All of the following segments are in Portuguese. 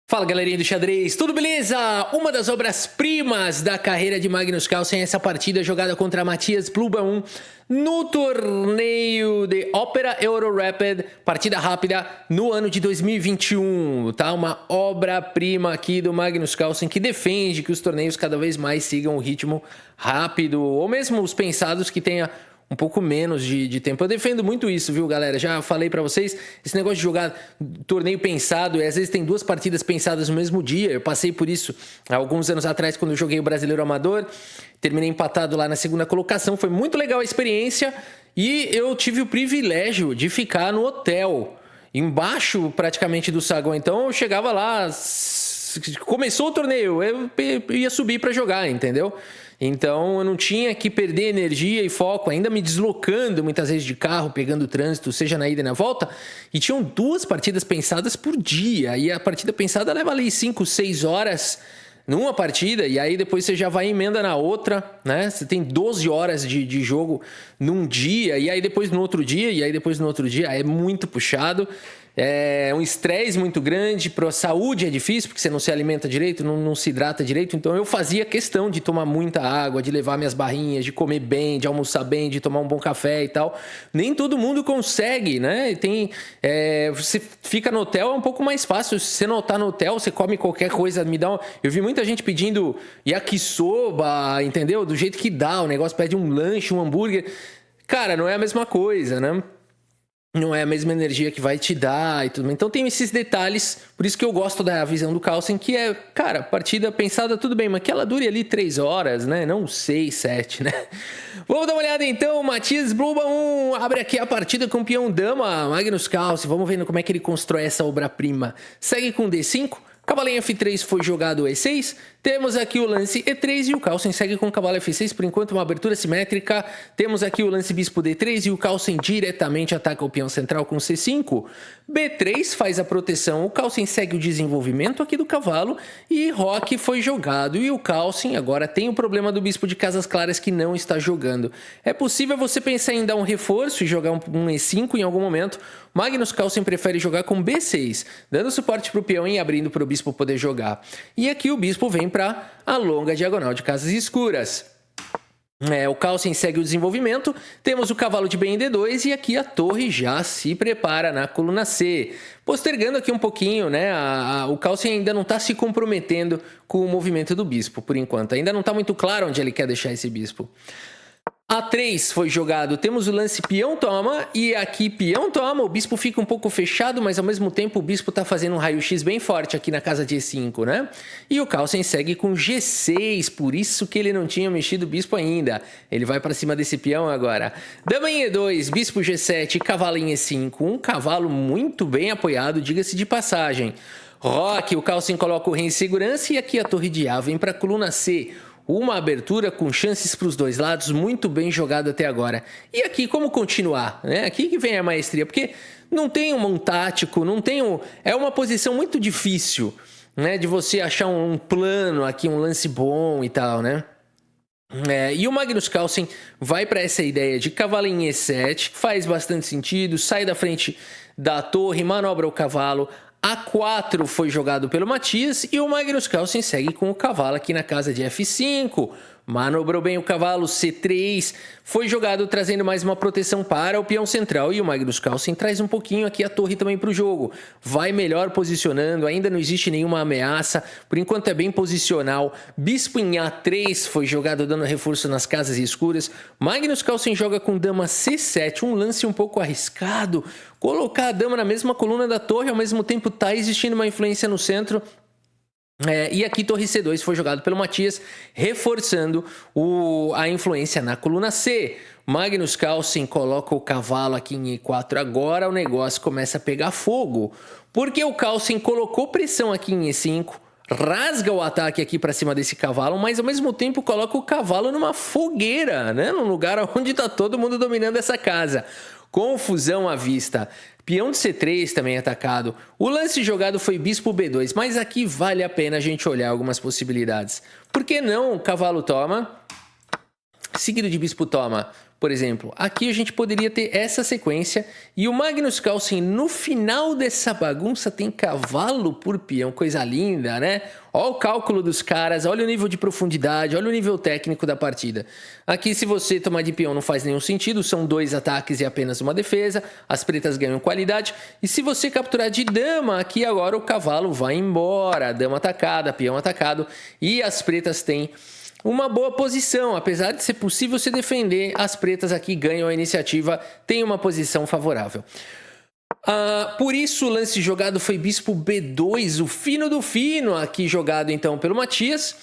Fala galerinha do xadrez, tudo beleza? Uma das obras-primas da carreira de Magnus Carlsen é essa partida jogada contra Matthias Blumbaum no torneio de Opera Euro Rapid, partida rápida no ano de 2021, tá? Uma obra-prima aqui do Magnus Carlsen que defende que os torneios cada vez mais sigam o ritmo rápido, ou mesmo os pensados que tenha um pouco menos de tempo. Eu defendo muito isso, viu, galera? Já falei pra vocês, esse negócio de jogar torneio pensado, e às vezes tem duas partidas pensadas no mesmo dia. Eu passei por isso há alguns anos atrás, quando eu joguei o Brasileiro Amador. Terminei empatado lá na segunda colocação. Foi muito legal a experiência e eu tive o privilégio de ficar no hotel, embaixo praticamente do saguão. Então eu chegava lá, começou o torneio, eu ia subir pra jogar, entendeu? Então eu não tinha que perder energia e foco, ainda me deslocando muitas vezes de carro, pegando trânsito, seja na ida e na volta. E tinham duas partidas pensadas por dia. E a partida pensada leva ali 5, 6 horas numa partida. E aí depois você já vai em emenda na outra, né? Você tem 12 horas de jogo num dia. E aí depois no outro dia, e aí depois no outro dia. É muito puxado. É um estresse muito grande, para a saúde é difícil, porque você não se alimenta direito, não se hidrata direito. Então eu fazia questão de tomar muita água, de levar minhas barrinhas, de comer bem, de almoçar bem, de tomar um bom café e tal. Nem todo mundo consegue, né? Você fica no hotel, é um pouco mais fácil. Se você não tá no hotel, você come qualquer coisa. Eu vi muita gente pedindo yakisoba, entendeu? Do jeito que dá, o negócio pede um lanche, um hambúrguer. Cara, não é a mesma coisa, né? Não é a mesma energia que vai te dar e tudo. Então tem esses detalhes, por isso que eu gosto da visão do Carlsen, que é, cara, partida pensada, tudo bem, mas que ela dure ali 3 horas, né? Não 6, 7, né? Vamos dar uma olhada então, Matthias Blumbaum abre aqui a partida com o peão dama, Magnus Carlsen, vamos vendo como é que ele constrói essa obra-prima. Segue com D5, cavalo em F3 foi jogado E6, temos aqui o lance E3 e o Carlsen segue com o cavalo F6, por enquanto uma abertura simétrica. Temos aqui o lance bispo D3 e o Carlsen diretamente ataca o peão central com C5. B3 faz a proteção, o Carlsen segue o desenvolvimento aqui do cavalo e Roque foi jogado. E o Carlsen agora tem o problema do bispo de casas claras que não está jogando. É possível você pensar em dar um reforço e jogar um E5 em algum momento. Magnus Carlsen prefere jogar com B6, dando suporte para o peão e abrindo para o bispo poder jogar. E aqui o bispo vem para a longa diagonal de casas escuras. O Carlsen segue o desenvolvimento, temos o cavalo de bem em D2 e aqui a torre já se prepara na coluna C. Postergando aqui um pouquinho, né? O Carlsen ainda não está se comprometendo com o movimento do bispo, por enquanto. Ainda não está muito claro onde ele quer deixar esse bispo. A3 foi jogado, temos o lance peão toma e aqui peão toma, o bispo fica um pouco fechado, mas ao mesmo tempo o bispo está fazendo um raio-x bem forte aqui na casa de E5, né? E o Carlsen segue com G6, por isso que ele não tinha mexido o bispo ainda. Ele vai para cima desse peão agora. Dama em E2, bispo G7, cavalo em E5, um cavalo muito bem apoiado, diga-se de passagem. Roque, o Carlsen coloca o rei em segurança e aqui a torre de A vem para a coluna C. Uma abertura com chances para os dois lados, muito bem jogado até agora. E aqui, como continuar? Né? Aqui que vem a maestria, porque não tem um tático, não tem é uma posição muito difícil, né? De você achar um plano aqui, um lance bom e tal, né? E o Magnus Carlsen vai para essa ideia de cavalo em E7, que faz bastante sentido, sai da frente da torre, manobra o cavalo. A4 foi jogado pelo Matthias e o Magnus Carlsen segue com o cavalo aqui na casa de F5. Manobrou bem o cavalo, C3 foi jogado trazendo mais uma proteção para o peão central e o Magnus Carlsen traz um pouquinho aqui a torre também para o jogo. Vai melhor posicionando, ainda não existe nenhuma ameaça, por enquanto é bem posicional. Bispo em A3 foi jogado dando reforço nas casas escuras. Magnus Carlsen joga com dama C7, um lance um pouco arriscado. Colocar a dama na mesma coluna da torre, ao mesmo tempo está existindo uma influência no centro. E aqui torre C2 foi jogado pelo Matthias, reforçando a influência na coluna C. Magnus Carlsen coloca o cavalo aqui em E4. Agora o negócio começa a pegar fogo, porque o Carlsen colocou pressão aqui em E5, rasga o ataque aqui para cima desse cavalo, mas ao mesmo tempo coloca o cavalo numa fogueira, né? Num lugar onde está todo mundo dominando essa casa. Confusão à vista. Peão de C3 também atacado. O lance jogado foi bispo B2, mas aqui vale a pena a gente olhar algumas possibilidades. Por que não o cavalo toma? Seguido de bispo toma. por exemplo, aqui a gente poderia ter essa sequência e o Magnus Carlsen no final dessa bagunça tem cavalo por peão, coisa linda, né? Olha o cálculo dos caras, olha o nível de profundidade, olha o nível técnico da partida. Aqui, se você tomar de peão, não faz nenhum sentido, são 2 ataques e apenas uma defesa, as pretas ganham qualidade. E se você capturar de dama, aqui agora o cavalo vai embora, dama atacada, peão atacado, e as pretas têm uma boa posição. Apesar de ser possível se defender, as pretas aqui ganham a iniciativa, têm uma posição favorável. Por isso o lance jogado foi bispo B2, o fino do fino, aqui jogado então pelo Matias.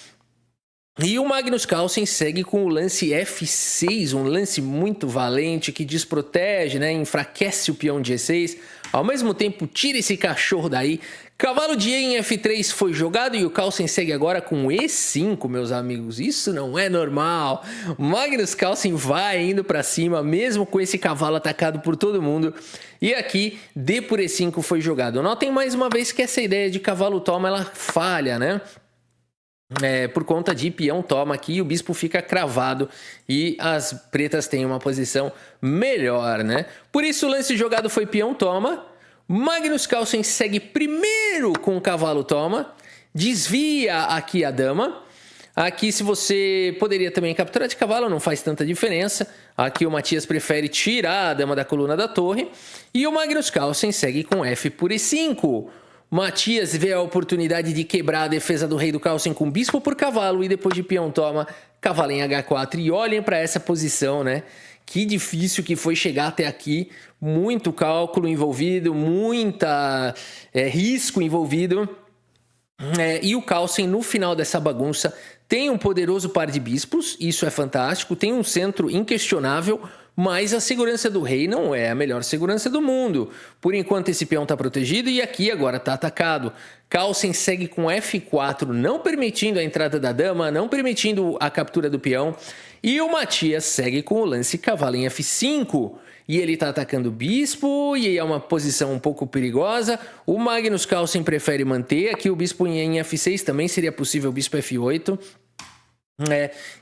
E o Magnus Carlsen segue com o lance F6, um lance muito valente que desprotege, né? Enfraquece o peão de E6. Ao mesmo tempo, tira esse cachorro daí. Cavalo de E em F3 foi jogado e o Carlsen segue agora com E5, meus amigos. Isso não é normal. O Magnus Carlsen vai indo para cima, mesmo com esse cavalo atacado por todo mundo. E aqui, D por E5 foi jogado. Notem mais uma vez que essa ideia de cavalo toma, ela falha, né? Por conta de peão toma aqui, o bispo fica cravado e as pretas têm uma posição melhor, né? Por isso o lance jogado foi peão toma. Magnus Carlsen segue primeiro com o cavalo toma, desvia aqui a dama. Aqui, se você poderia também capturar de cavalo, não faz tanta diferença. Aqui o Matias prefere tirar a dama da coluna da torre. E o Magnus Carlsen segue com F por E5. Matias vê a oportunidade de quebrar a defesa do rei do Carlsen com bispo por cavalo e depois de peão toma, cavalo em H4. E olhem para essa posição, né? Que difícil que foi chegar até aqui. Muito cálculo envolvido, muita risco envolvido. E o Carlsen, no final dessa bagunça, tem um poderoso par de bispos. Isso é fantástico. Tem um centro inquestionável. Mas a segurança do rei não é a melhor segurança do mundo. Por enquanto esse peão está protegido e aqui agora está atacado. Carlsen segue com F4, não permitindo a entrada da dama, não permitindo a captura do peão. E o Matias segue com o lance cavalo em F5. E ele está atacando o bispo e é uma posição um pouco perigosa. O Magnus Carlsen prefere manter. Aqui o bispo em F6 também seria possível, o bispo F8.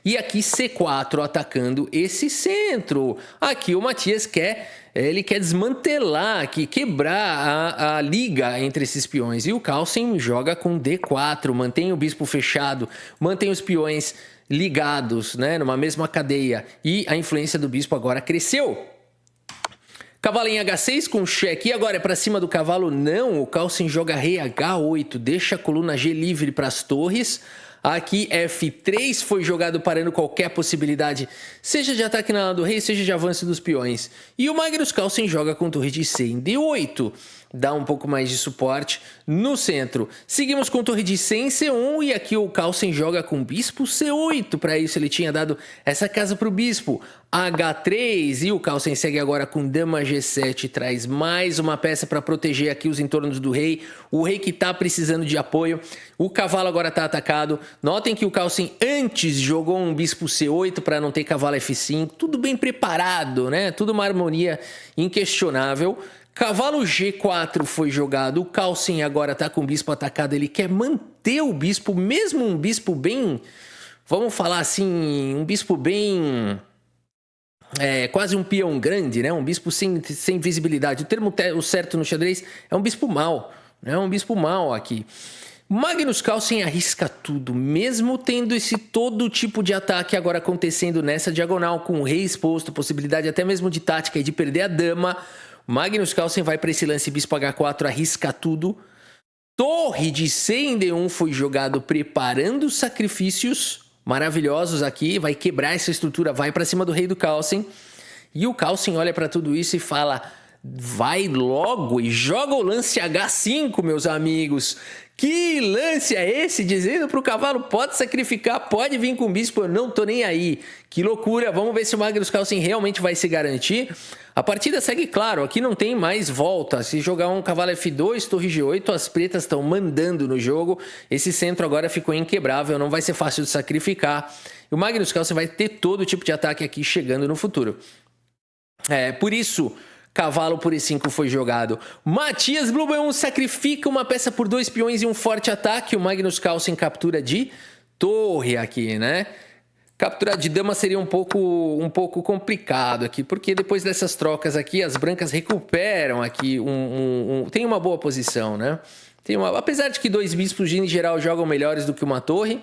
E aqui C4 atacando esse centro. Aqui o Matias quer desmantelar aqui, quebrar a liga entre esses peões. E o Carlsen joga com D4, mantém o bispo fechado, mantém os peões ligados, né, numa mesma cadeia. E a influência do bispo agora cresceu. Cavalo em H6 com cheque. E agora é para cima do cavalo? Não, o Carlsen joga rei H8, deixa a coluna G livre para as torres. Aqui F3 foi jogado parando qualquer possibilidade, seja de ataque na ala do rei, seja de avanço dos peões. E o Magnus Carlsen joga com torre de C em D8. Dá um pouco mais de suporte no centro. Seguimos com torre de C em C1 e aqui o Carlsen joga com bispo C8. Para isso ele tinha dado essa casa para o bispo. H3 e o Carlsen segue agora com dama G7. Traz mais uma peça para proteger aqui os entornos do rei. O rei que está precisando de apoio. O cavalo agora está atacado. Notem que o Carlsen antes jogou um bispo C8 para não ter cavalo F5. Tudo bem preparado, né? Tudo uma harmonia inquestionável. Cavalo G4 foi jogado, o Carlsen agora tá com o bispo atacado, ele quer manter o bispo, mesmo um bispo bem, vamos falar assim, um bispo bem, quase um peão grande, né? Um bispo sem visibilidade. O termo certo no xadrez é um bispo mau, né? Um bispo mau aqui. Magnus Carlsen arrisca tudo, mesmo tendo esse todo tipo de ataque agora acontecendo nessa diagonal, com o rei exposto, possibilidade até mesmo de tática e de perder a dama. Magnus Carlsen vai para esse lance bispo H4, arrisca tudo. Torre de C em D1 foi jogado preparando sacrifícios maravilhosos aqui. Vai quebrar essa estrutura, vai para cima do rei do Carlsen. E o Carlsen olha para tudo isso e fala: vai logo e joga o lance H5, meus amigos. Que lance é esse? Dizendo para o cavalo, pode sacrificar, pode vir com o bispo, eu não tô nem aí. Que loucura, vamos ver se o Magnus Carlsen realmente vai se garantir. A partida segue claro, aqui não tem mais volta. Se jogar um cavalo F2, torre G8, as pretas estão mandando no jogo. Esse centro agora ficou inquebrável, não vai ser fácil de sacrificar. E o Magnus Carlsen vai ter todo tipo de ataque aqui chegando no futuro. Por isso, cavalo por E5 foi jogado. Matias Blue B1 sacrifica uma peça por 2 peões e um forte ataque. O Magnus Carlsen captura de torre aqui, né? Capturar de dama seria um pouco complicado aqui, porque depois dessas trocas aqui, as brancas recuperam aqui tem uma boa posição, né? Apesar de que 2 bispos em geral jogam melhores do que uma torre,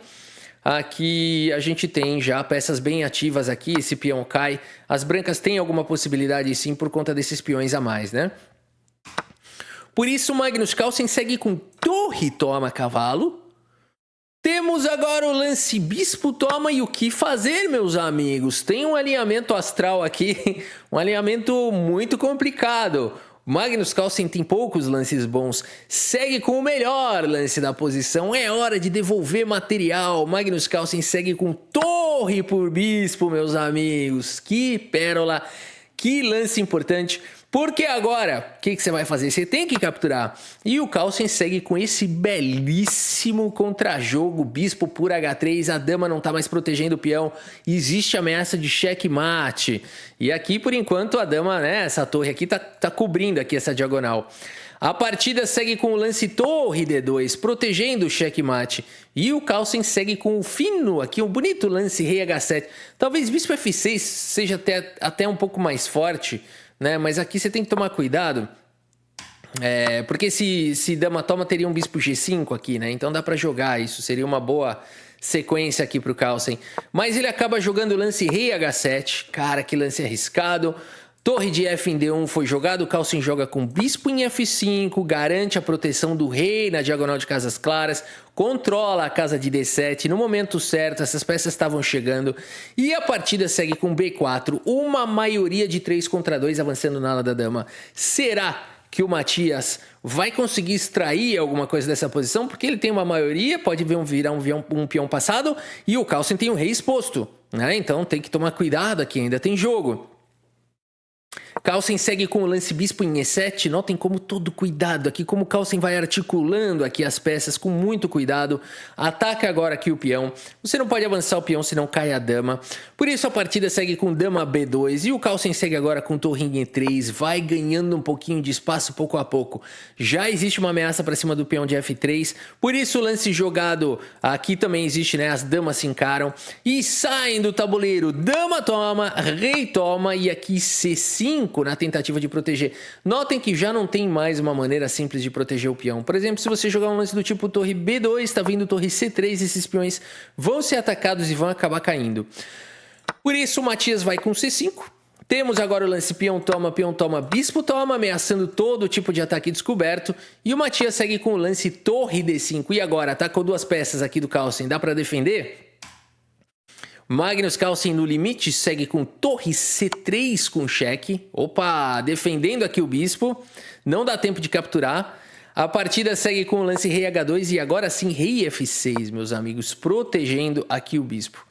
aqui a gente tem já peças bem ativas aqui, esse peão cai. As brancas têm alguma possibilidade sim por conta desses peões a mais, né? Por isso, Magnus Carlsen segue com torre toma cavalo. Temos agora o lance bispo toma e o que fazer, meus amigos? Tem um alinhamento astral aqui, um alinhamento muito complicado. Magnus Carlsen tem poucos lances bons, segue com o melhor lance da posição, é hora de devolver material. Magnus Carlsen segue com torre por bispo, meus amigos. Que pérola, que lance importante. Porque agora, o que você vai fazer? Você tem que capturar. E o Carlsen segue com esse belíssimo contrajogo. Bispo por H3, a dama não está mais protegendo o peão. Existe ameaça de checkmate. E aqui, por enquanto, a dama, né, essa torre aqui tá cobrindo aqui essa diagonal. A partida segue com o lance torre D2, protegendo o checkmate. E o Carlsen segue com o fino aqui, um bonito lance rei H7. Talvez bispo F6 seja até um pouco mais forte, né? Mas aqui você tem que tomar cuidado, porque se dama toma teria um bispo G5 aqui, né? Então dá para jogar, isso seria uma boa sequência aqui pro Carlsen. Mas ele acaba jogando o lance rei H7, cara, que lance arriscado. Torre de F em D1 foi jogado, o Carlsen joga com bispo em F5, garante a proteção do rei na diagonal de casas claras, controla a casa de D7, no momento certo essas peças estavam chegando e a partida segue com B4, uma maioria de 3 contra 2 avançando na ala da dama. Será que o Matias vai conseguir extrair alguma coisa dessa posição? Porque ele tem uma maioria, pode virar um peão passado e o Carlsen tem um rei exposto, né? Então tem que tomar cuidado aqui, ainda tem jogo. Carlsen segue com o lance bispo em E7, notem como todo cuidado aqui, como Carlsen vai articulando aqui as peças com muito cuidado, ataca agora aqui o peão, você não pode avançar o peão senão cai a dama, por isso a partida segue com dama B2 e o Carlsen segue agora com torre em E3, vai ganhando um pouquinho de espaço pouco a pouco, já existe uma ameaça para cima do peão de F3, por isso o lance jogado aqui também existe, né, as damas se encaram e saem do tabuleiro, dama toma, rei toma e aqui C5 na tentativa de proteger. Notem que já não tem mais uma maneira simples de proteger o peão. Por exemplo, se você jogar um lance do tipo torre B2, está vindo torre C3, esses peões vão ser atacados e vão acabar caindo. Por isso o Matias vai com C5. Temos agora o lance peão toma, bispo toma, ameaçando todo tipo de ataque descoberto. E o Matias segue com o lance torre D5. E agora, atacou 2 peças aqui do Carlsen, dá para defender? Magnus Carlsen no limite segue com torre C3 com cheque. Opa, defendendo aqui o bispo. Não dá tempo de capturar. A partida segue com o lance rei H2 e agora sim rei F6, meus amigos, protegendo aqui o bispo.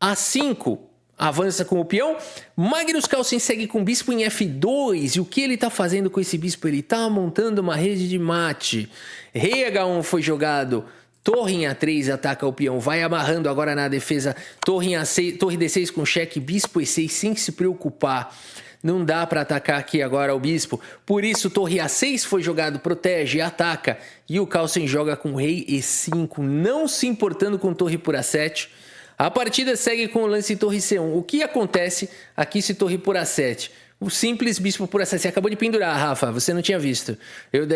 A5 avança com o peão. Magnus Carlsen segue com o bispo em F2. E o que ele está fazendo com esse bispo? Ele está montando uma rede de mate. Rei H1 foi jogado. Torre em A3 ataca o peão, vai amarrando agora na defesa, torre em A6, torre D6 com cheque, bispo E6 sem se preocupar. Não dá para atacar aqui agora o bispo, por isso torre A6 foi jogado, protege, ataca. E o Carlsen joga com rei E5, não se importando com torre por A7. A partida segue com o lance torre C1. O que acontece aqui se torre por A7? O simples bispo por A7. Você acabou de pendurar, Rafa. Você não tinha visto.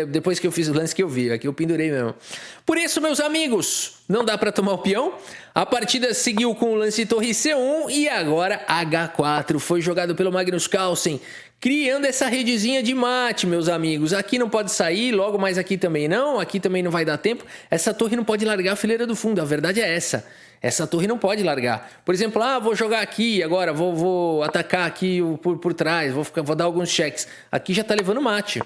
Depois que eu fiz o lance que eu vi. Aqui eu pendurei mesmo. Por isso, meus amigos, não dá para tomar o peão. A partida seguiu com o lance torre C1 e agora H4. Foi jogado pelo Magnus Carlsen, criando essa redezinha de mate, meus amigos. Aqui não pode sair, logo mais aqui também não. Aqui também não vai dar tempo. Essa torre não pode largar a fileira do fundo. A verdade é essa. Essa torre não pode largar. Por exemplo, vou jogar aqui agora, vou atacar aqui por trás, vou dar alguns cheques. Aqui já tá levando mate.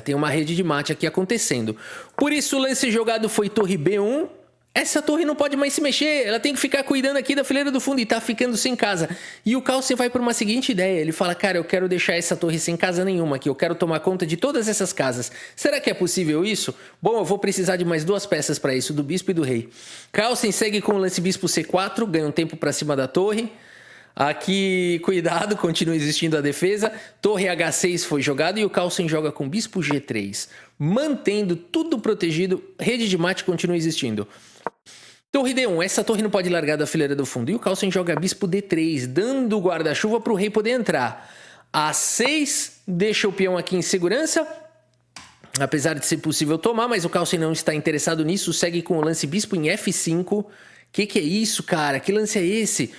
Tem uma rede de mate aqui acontecendo. Por isso o lance jogado foi torre B1. Essa torre não pode mais se mexer, ela tem que ficar cuidando aqui da fileira do fundo e tá ficando sem casa. E o Carlsen vai por uma seguinte ideia, ele fala, cara, eu quero deixar essa torre sem casa nenhuma aqui, eu quero tomar conta de todas essas casas. Será que é possível isso? Bom, eu vou precisar de mais 2 peças para isso, do bispo e do rei. Carlsen segue com o lance bispo C4, ganha um tempo para cima da torre. Aqui, cuidado, continua existindo a defesa. Torre H6 foi jogado e o Carlsen joga com bispo G3. Mantendo tudo protegido, rede de mate continua existindo. Torre D1, essa torre não pode largar da fileira do fundo. E o Carlsen joga bispo D3, dando guarda-chuva para o rei poder entrar. A6 deixa o peão aqui em segurança, apesar de ser possível tomar, mas o Carlsen não está interessado nisso. Segue com o lance bispo em F5. Que é isso, cara? Que lance é esse?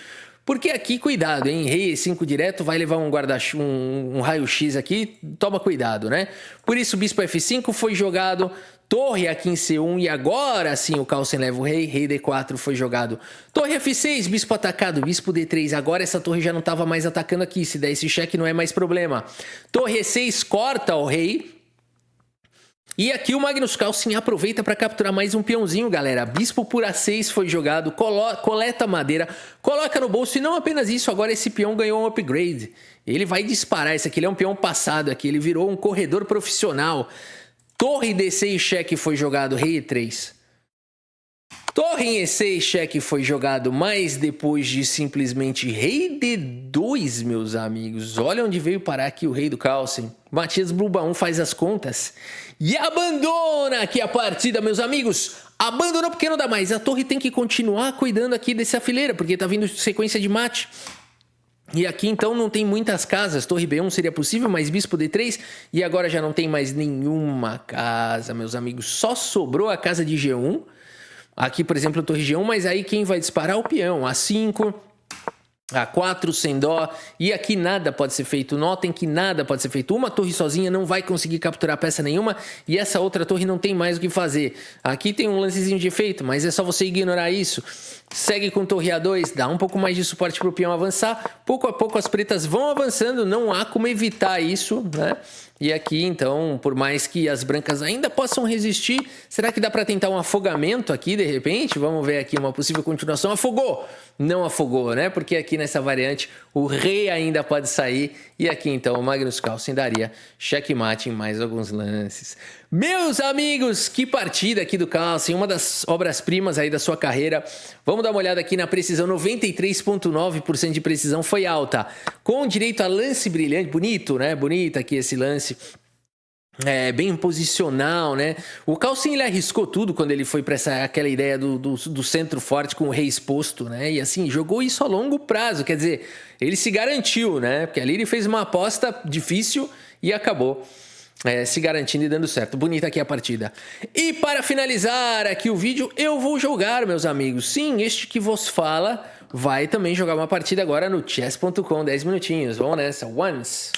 Porque aqui, cuidado, hein? Rei E5 direto vai levar um guarda-chuva, um raio-x aqui. Toma cuidado, né? Por isso, bispo F5 foi jogado. Torre aqui em C1 e agora sim o Carlsen leva o rei. Rei D4 foi jogado. Torre F6, bispo atacado, bispo D3. Agora essa torre já não estava mais atacando aqui. Se der esse cheque não é mais problema. Torre E6 corta o rei. E aqui o Magnus Carlsen aproveita para capturar mais um peãozinho, galera. Bispo por A6 foi jogado, coleta madeira, coloca no bolso. E não apenas isso, agora esse peão ganhou um upgrade. Ele vai disparar, esse aqui ele é um peão passado aqui, ele virou um corredor profissional. Torre D6, cheque foi jogado, rei E3. Torre em E6, cheque foi jogado, mas depois de simplesmente rei D2, meus amigos. Olha onde veio parar aqui o rei do Carlsen. Matias Bluba1 faz as contas e abandona aqui a partida, meus amigos. Abandonou porque não dá mais. A torre tem que continuar cuidando aqui dessa fileira, porque tá vindo sequência de mate. E aqui então não tem muitas casas. Torre B1 seria possível, mas bispo D3. E agora já não tem mais nenhuma casa, meus amigos. Só sobrou a casa de G1. Aqui, por exemplo, torre G1, mas aí quem vai disparar é o peão. A5, A4 sem dó. E aqui nada pode ser feito. Notem que nada pode ser feito. Uma torre sozinha não vai conseguir capturar peça nenhuma. E essa outra torre não tem mais o que fazer. Aqui tem um lancezinho de efeito, mas é só você ignorar isso. Segue com torre A2, dá um pouco mais de suporte para o peão avançar. Pouco a pouco as pretas vão avançando, não há como evitar isso, né? E aqui, então, por mais que as brancas ainda possam resistir, será que dá para tentar um afogamento aqui, de repente? Vamos ver aqui uma possível continuação. Afogou! Não afogou, né? Porque aqui nessa variante o rei ainda pode sair. E aqui, então, o Magnus Carlsen daria checkmate em mais alguns lances. Meus amigos, que partida aqui do Carlsen, uma das obras-primas aí da sua carreira. Vamos dar uma olhada aqui na precisão, 93,9% de precisão, foi alta. Com direito a lance brilhante, bonito, né? Bonito aqui esse lance. É, bem posicional, né? O Carlsen, ele arriscou tudo quando ele foi para aquela ideia do centro forte com o rei exposto, né? E assim, jogou isso a longo prazo, quer dizer, ele se garantiu, né? Porque ali ele fez uma aposta difícil e acabou se garantindo e dando certo. Bonita aqui a partida. E para finalizar aqui o vídeo, eu vou jogar, meus amigos. Sim, este que vos fala vai também jogar uma partida agora no chess.com, 10 minutinhos. Vamos nessa, once.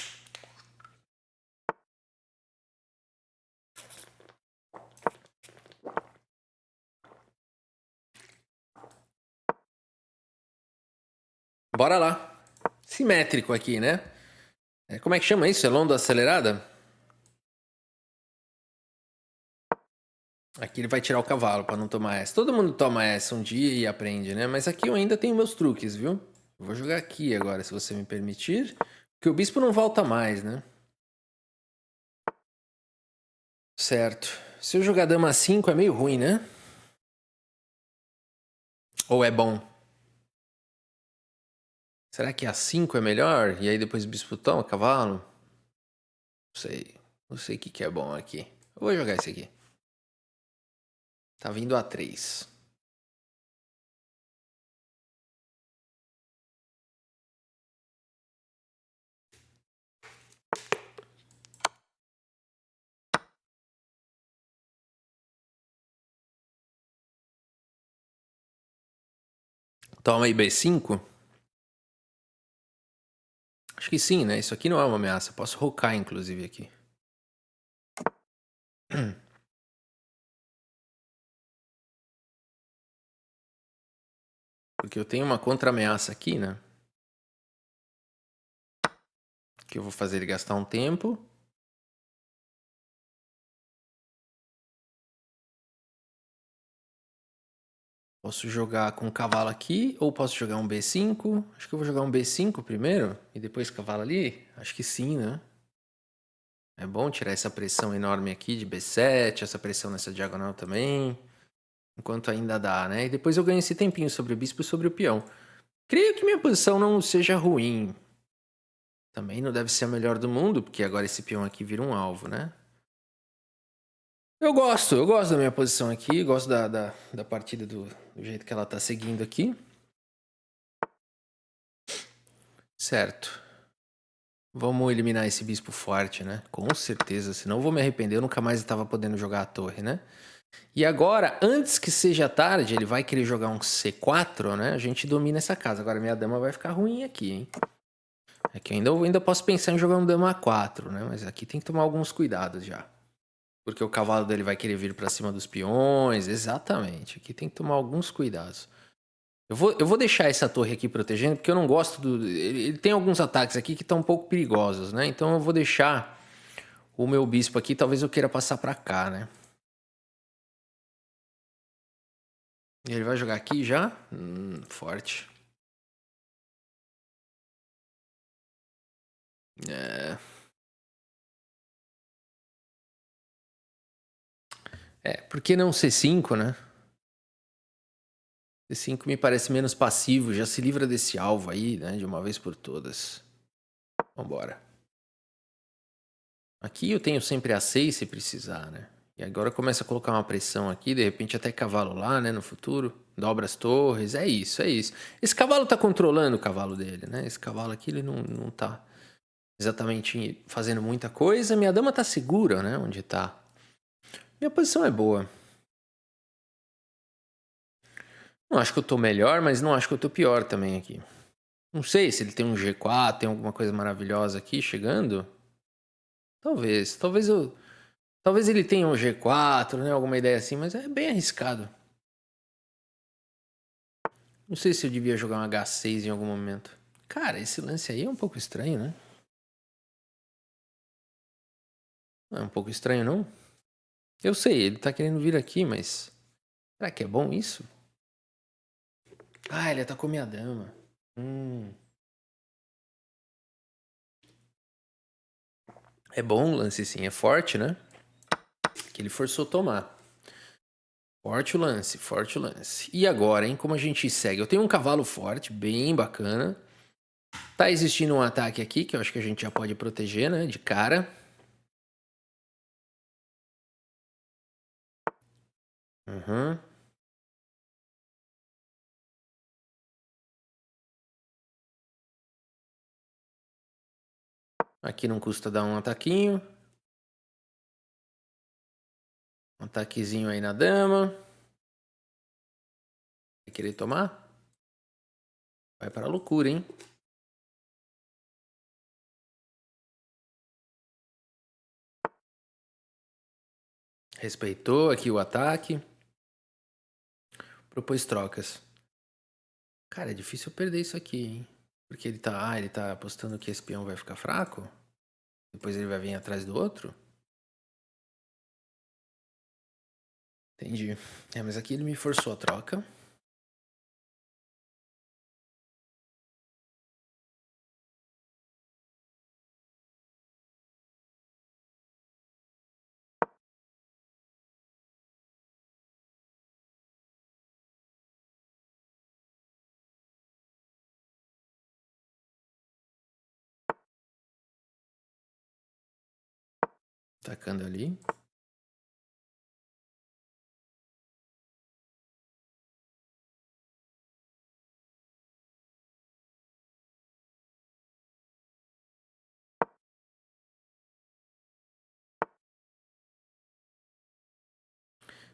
Bora lá. Simétrico aqui, né? Como é que chama isso? É londra acelerada? Aqui ele vai tirar o cavalo para não tomar essa. Todo mundo toma essa um dia e aprende, né? Mas aqui eu ainda tenho meus truques, viu? Eu vou jogar aqui agora, se você me permitir. Porque o bispo não volta mais, né? Certo. Se eu jogar dama 5 é meio ruim, né? Ou é bom? Será que A5 é melhor? E aí depois o bispo toma cavalo? Não sei. Não sei o que é bom aqui. Eu vou jogar esse aqui. Tá vindo A3. Toma aí B5. Acho que sim, né? Isso aqui não é uma ameaça. Posso rocar, inclusive, aqui. Porque eu tenho uma contra-ameaça aqui, né? Que eu vou fazer ele gastar um tempo. Posso jogar com o cavalo aqui, ou posso jogar um B5. Acho que eu vou jogar um B5 primeiro, e depois cavalo ali. Acho que sim, né? É bom tirar essa pressão enorme aqui de B7, essa pressão nessa diagonal também. Enquanto ainda dá, né? E depois eu ganho esse tempinho sobre o bispo e sobre o peão. Creio que minha posição não seja ruim. Também não deve ser a melhor do mundo, porque agora esse peão aqui vira um alvo, né? Eu gosto da minha posição aqui, gosto da partida do jeito que ela tá seguindo aqui. Certo. Vamos eliminar esse bispo forte, né? Com certeza, senão eu vou me arrepender, eu nunca mais estava podendo jogar a torre, né? E agora, antes que seja tarde, ele vai querer jogar um C4, né? A gente domina essa casa. Agora minha dama vai ficar ruim aqui, hein? Aqui eu ainda posso pensar em jogar um dama A4, né? Mas aqui tem que tomar alguns cuidados já. Porque o cavalo dele vai querer vir pra cima dos peões. Exatamente. Aqui tem que tomar alguns cuidados. Eu vou deixar essa torre aqui protegendo, porque eu não gosto do... Ele tem alguns ataques aqui que estão um pouco perigosos, né? Então eu vou deixar o meu bispo aqui. Talvez eu queira passar pra cá, né? Ele vai jogar aqui já? Forte. É... por que não C5, né? C5 me parece menos passivo, já se livra desse alvo aí, né? De uma vez por todas. Vambora. Aqui eu tenho sempre A6 se precisar, né? E agora começa a colocar uma pressão aqui, de repente até cavalo lá, né? No futuro. Dobra as torres, é isso, é isso. Esse cavalo tá controlando o cavalo dele, né? Esse cavalo aqui, ele não tá exatamente fazendo muita coisa. Minha dama tá segura, né? Onde tá. Minha posição é boa. Não acho que eu tô melhor, mas não acho que eu tô pior também aqui. Não sei se ele tem um G4, tem alguma coisa maravilhosa aqui chegando. Talvez. Talvez ele tenha um G4, né? Alguma ideia assim, mas é bem arriscado. Não sei se eu devia jogar um H6 em algum momento. Cara, esse lance aí é um pouco estranho, né? Não é um pouco estranho, não? Eu sei, ele tá querendo vir aqui, mas... Será que é bom isso? Ah, ele atacou minha dama. É bom o lance sim, é forte, né? Que ele forçou tomar. Forte o lance, forte o lance. E agora, hein? Como a gente segue? Eu tenho um cavalo forte, bem bacana. Tá existindo um ataque aqui, que eu acho que a gente já pode proteger, né? De cara. Uhum. Aqui não custa dar um ataquinho. Um ataquezinho aí na dama. Vai querer tomar? Vai para a loucura, hein? Respeitou aqui o ataque. Propôs trocas. Cara, é difícil eu perder isso aqui, hein? Porque ele tá apostando que esse peão vai ficar fraco. Depois ele vai vir atrás do outro. Entendi. Mas aqui ele me forçou a troca. Tacando ali.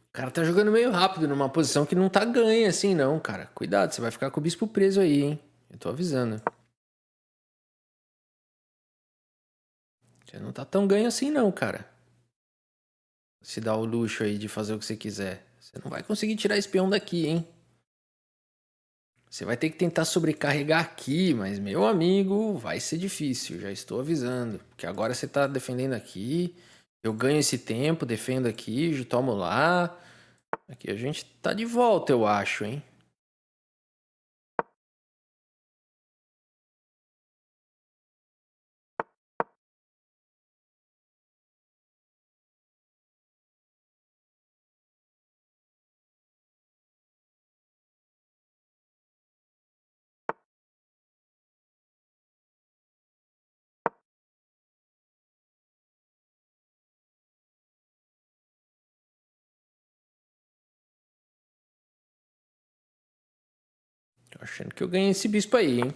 O cara tá jogando meio rápido, numa posição que não tá ganha assim, não, cara. Cuidado, você vai ficar com o bispo preso aí, hein? Eu tô avisando. Você não tá tão ganho assim, não, cara. Se dá o luxo aí de fazer o que você quiser. Você não vai conseguir tirar esse peão daqui, hein? Você vai ter que tentar sobrecarregar aqui, mas meu amigo, vai ser difícil, já estou avisando. Porque agora você tá defendendo aqui, eu ganho esse tempo, defendo aqui, tomo lá. Aqui a gente tá de volta, eu acho, hein? Tô achando que eu ganhei esse bispo aí, hein?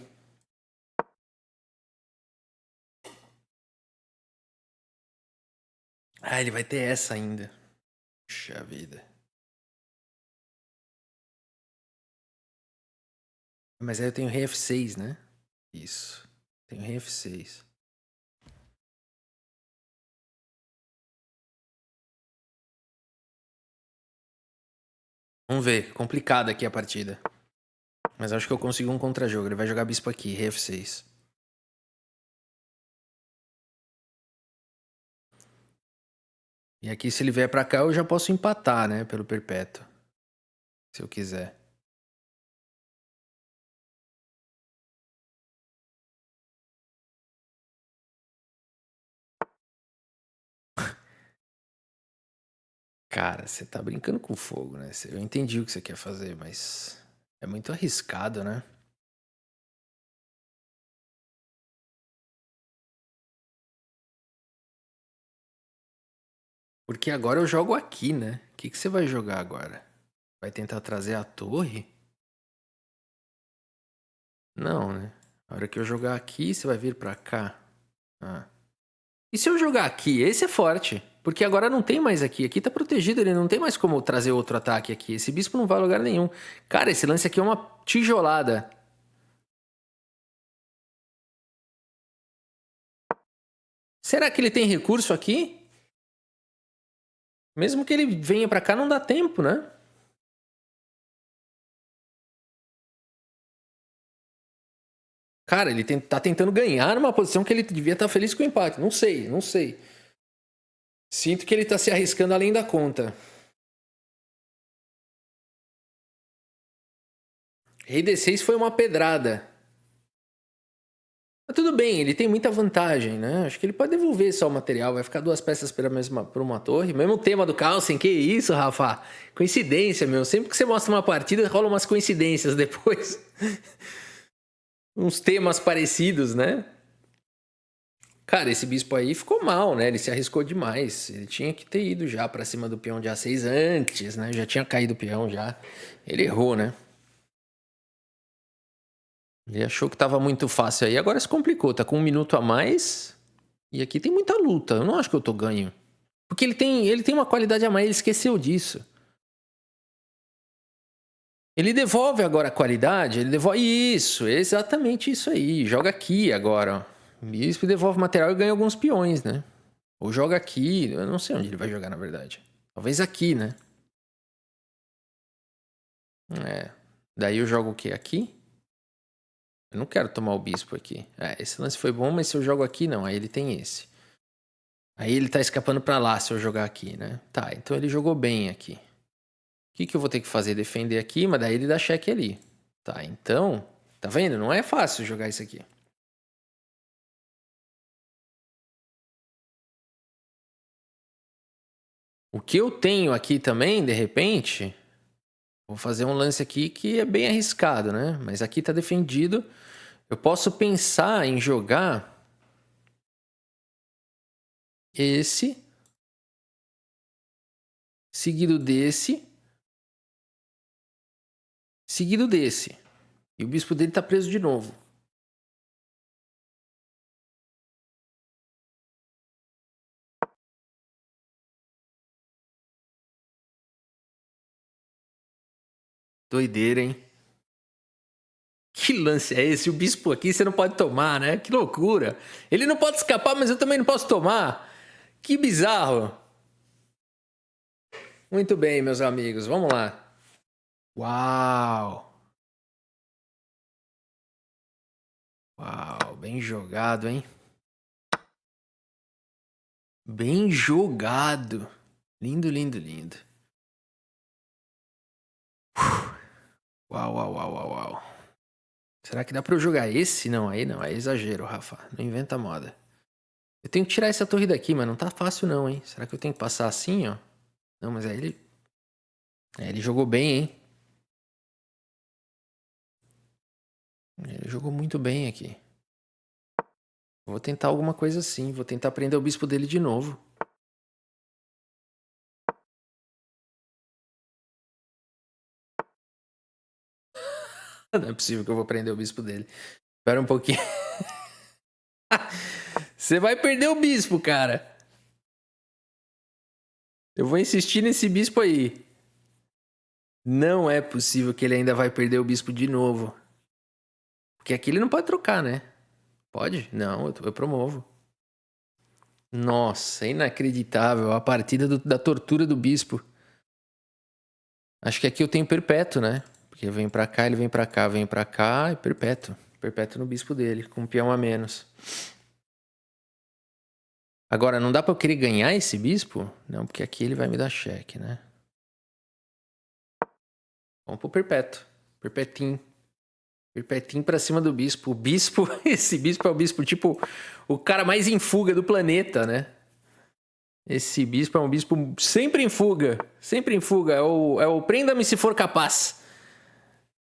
Ah, ele vai ter essa ainda. Puxa vida. Mas aí eu tenho rei F6, né? Isso. Tenho rei F6. Vamos ver. Complicada aqui a partida. Mas acho que eu consigo um contra-jogo. Ele vai jogar bispo aqui, rei F6. E aqui, se ele vier pra cá, eu já posso empatar, né? Pelo perpétuo. Se eu quiser. Cara, você tá brincando com fogo, né? Eu entendi o que você quer fazer, mas é muito arriscado, né? Porque agora eu jogo aqui, né? O que você vai jogar agora? Vai tentar trazer a torre? Não, né? A hora que eu jogar aqui, você vai vir pra cá. Ah. E se eu jogar aqui? Esse é forte. Porque agora não tem mais aqui. Aqui tá protegido, ele não tem mais como trazer outro ataque aqui. Esse bispo não vai a lugar nenhum. Cara, esse lance aqui é uma tijolada. Será que ele tem recurso aqui? Mesmo que ele venha pra cá, não dá tempo, né? Cara, ele tá tentando ganhar numa posição que ele devia estar feliz com o empate. Não sei, não sei. Sinto que ele tá se arriscando além da conta. Rei D6 foi uma pedrada. Mas tudo bem, ele tem muita vantagem, né? Acho que ele pode devolver só o material. Vai ficar duas peças por uma torre. Mesmo tema do Carlsen. Que isso, Rafa? Coincidência, meu. Sempre que você mostra uma partida, rola umas coincidências depois. Uns temas parecidos, né? Cara, esse bispo aí ficou mal, né? Ele se arriscou demais. Ele tinha que ter ido já pra cima do peão de A6 antes, né? Já tinha caído o peão já. Ele errou, né? Ele achou que tava muito fácil aí. Agora se complicou. Tá com um minuto a mais. E aqui tem muita luta. Eu não acho que eu tô ganho. Porque ele tem uma qualidade a mais. Ele esqueceu disso. Ele devolve agora a qualidade. Ele devolve isso. Exatamente isso aí. Joga aqui agora. Ó. Bispo devolve material e ganha alguns peões, né? Ou joga aqui. Eu não sei onde ele vai jogar, na verdade. Talvez aqui, né? É. Daí eu jogo o quê? Aqui? Eu não quero tomar o bispo aqui. É, esse lance foi bom, mas se eu jogo aqui, não. Aí ele tem esse. Aí ele tá escapando pra lá se eu jogar aqui, né? Tá, então ele jogou bem aqui. O que eu vou ter que fazer? Defender aqui, mas daí ele dá cheque ali. Tá, então... Tá vendo? Não é fácil jogar isso aqui. O que eu tenho aqui também, de repente... Vou fazer um lance aqui que é bem arriscado, né? Mas aqui tá defendido. Eu posso pensar em jogar... Esse... Seguido desse... Seguido desse. E o bispo dele tá preso de novo. Doideira, hein? Que lance é esse? O bispo aqui você não pode tomar, né? Que loucura. Ele não pode escapar, mas eu também não posso tomar. Que bizarro. Muito bem, meus amigos. Vamos lá. Uau. Uau, bem jogado, hein? Bem jogado. Lindo, lindo, lindo. Uau, uau, uau, uau, uau. Será que dá pra eu jogar esse? Não, aí não. É exagero, Rafa. Não inventa moda. Eu tenho que tirar essa torre daqui, mas não tá fácil não, hein? Será que eu tenho que passar assim, ó? Não, mas aí ele... ele jogou bem, hein? Ele jogou muito bem aqui. Vou tentar alguma coisa assim. Vou tentar prender o bispo dele de novo. Não é possível que eu vou prender o bispo dele. Espera um pouquinho. Você vai perder o bispo, cara. Eu vou insistir nesse bispo aí. Não é possível que ele ainda vai perder o bispo de novo. Porque aqui ele não pode trocar, né? Pode? Não, eu promovo. Nossa, inacreditável. A partida da tortura do bispo. Acho que aqui eu tenho perpétuo, né? Porque vem pra cá, ele vem pra cá, vem pra cá e perpétuo. Perpétuo no bispo dele, com um peão a menos. Agora, não dá pra eu querer ganhar esse bispo? Não, porque aqui ele vai me dar cheque, né? Vamos pro perpétuo. Perpetinho. Perpetinho pra cima do bispo. O bispo, esse bispo é o bispo, tipo, o cara mais em fuga do planeta, né? Esse bispo é um bispo sempre em fuga. Sempre em fuga. É o prenda-me se for capaz.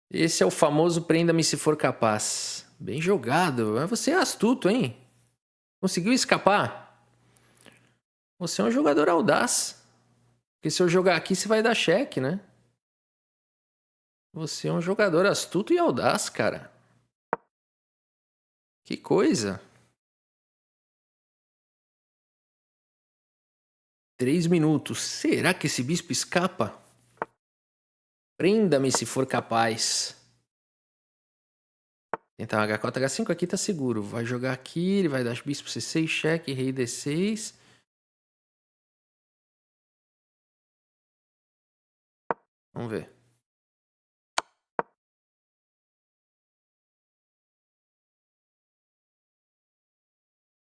Esse é o famoso prenda-me se for capaz. Bem jogado. Você é astuto, hein? Conseguiu escapar? Você é um jogador audaz. Porque se eu jogar aqui, você vai dar cheque, né? Você é um jogador astuto e audaz, cara. Que coisa. 3 minutos. Será que esse bispo escapa? Prenda-me se for capaz. Tentar um H4, H5 aqui tá seguro. Vai jogar aqui, ele vai dar bispo C6, cheque, rei D6. Vamos ver.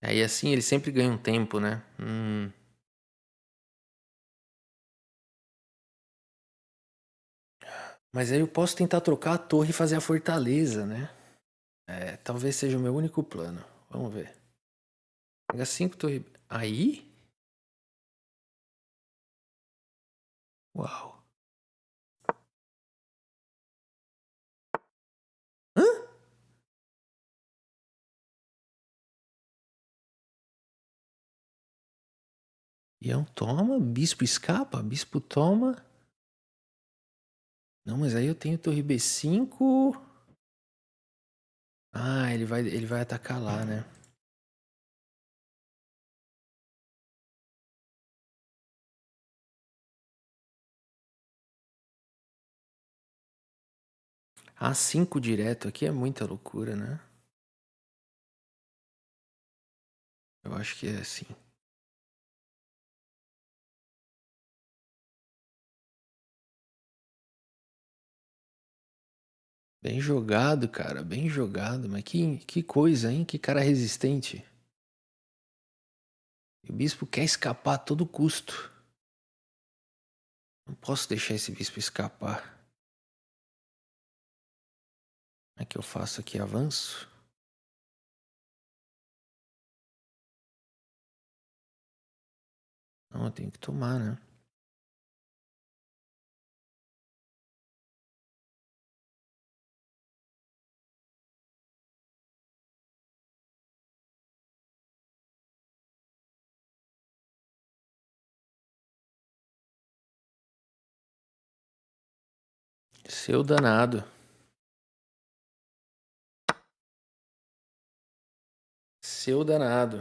Aí assim ele sempre ganha um tempo, né? Mas aí eu posso tentar trocar a torre e fazer a fortaleza, né? É, talvez seja o meu único plano. Vamos ver. H5, torre... Aí? Uau. Hã? Peão toma, bispo escapa, bispo toma. Não, mas aí eu tenho torre B5. Ah, ele vai atacar lá, né? A5 direto aqui é muita loucura, né? Eu acho que é assim. Bem jogado, cara. Bem jogado. Mas que coisa, hein? Que cara resistente. E o bispo quer escapar a todo custo. Não posso deixar esse bispo escapar. Como é que eu faço aqui? Avanço? Não, eu tenho que tomar, né? Seu danado. Seu danado.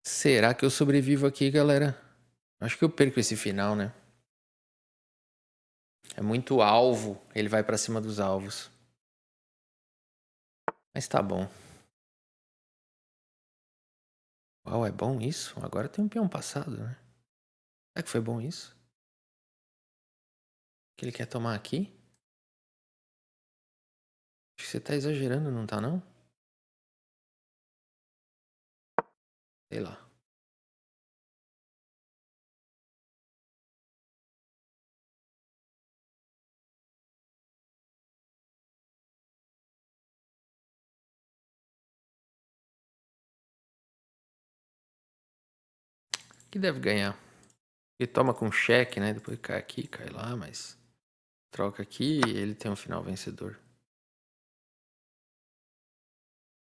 Será que eu sobrevivo aqui, galera? Acho que eu perco esse final, né? É muito alvo. Ele vai pra cima dos alvos. Mas tá bom. Uau, é bom isso? Agora tem um peão passado, né? Será que foi bom isso? Que ele quer tomar aqui? Acho que você tá exagerando, não tá não? Sei lá. Que deve ganhar. Ele toma com cheque, né? Depois cai aqui, cai lá, mas... Troca aqui e ele tem um final vencedor.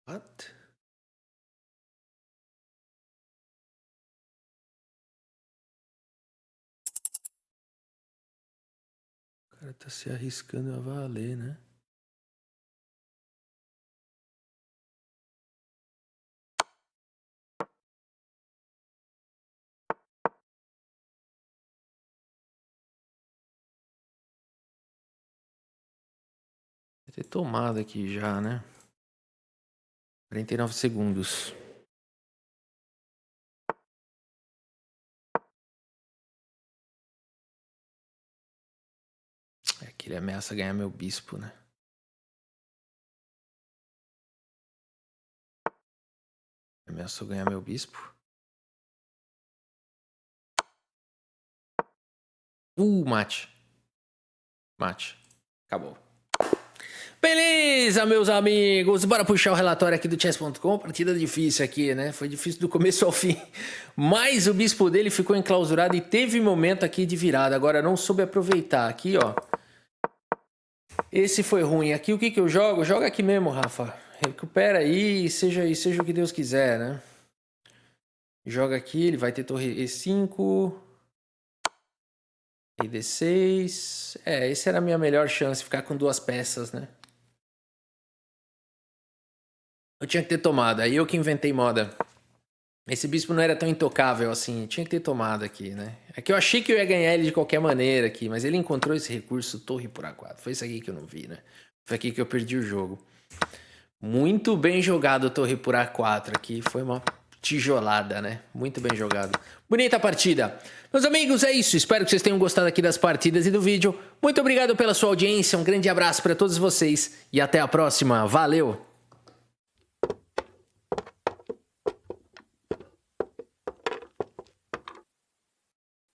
What? cara tá se arriscando a valer, né? Vai ter tomado aqui já, né? 49 segundos. É que ele ameaça ganhar meu bispo, né? Ameaçou ganhar meu bispo. Mate. Mate. Acabou. Beleza, meus amigos. Bora puxar o relatório aqui do chess.com. Partida difícil aqui, né? Foi difícil do começo ao fim. Mas o bispo dele ficou enclausurado e teve momento aqui de virada. Agora não soube aproveitar. Aqui, ó. Esse foi ruim. Aqui o que eu jogo? Joga aqui mesmo, Rafa. Recupera aí e seja o que Deus quiser, né? Joga aqui, ele vai ter torre E5. Rei D6. Essa era a minha melhor chance, ficar com duas peças, né? Eu tinha que ter tomado, aí eu que inventei moda. Esse bispo não era tão intocável assim, tinha que ter tomado aqui, né? É que eu achei que eu ia ganhar ele de qualquer maneira aqui, mas ele encontrou esse recurso, torre por A4. Foi isso aqui que eu não vi, né? Foi aqui que eu perdi o jogo. Muito bem jogado torre por A4 aqui, foi uma tijolada, né? Muito bem jogado. Bonita partida. Meus amigos, é isso. Espero que vocês tenham gostado aqui das partidas e do vídeo. Muito obrigado pela sua audiência, um grande abraço para todos vocês e até a próxima. Valeu!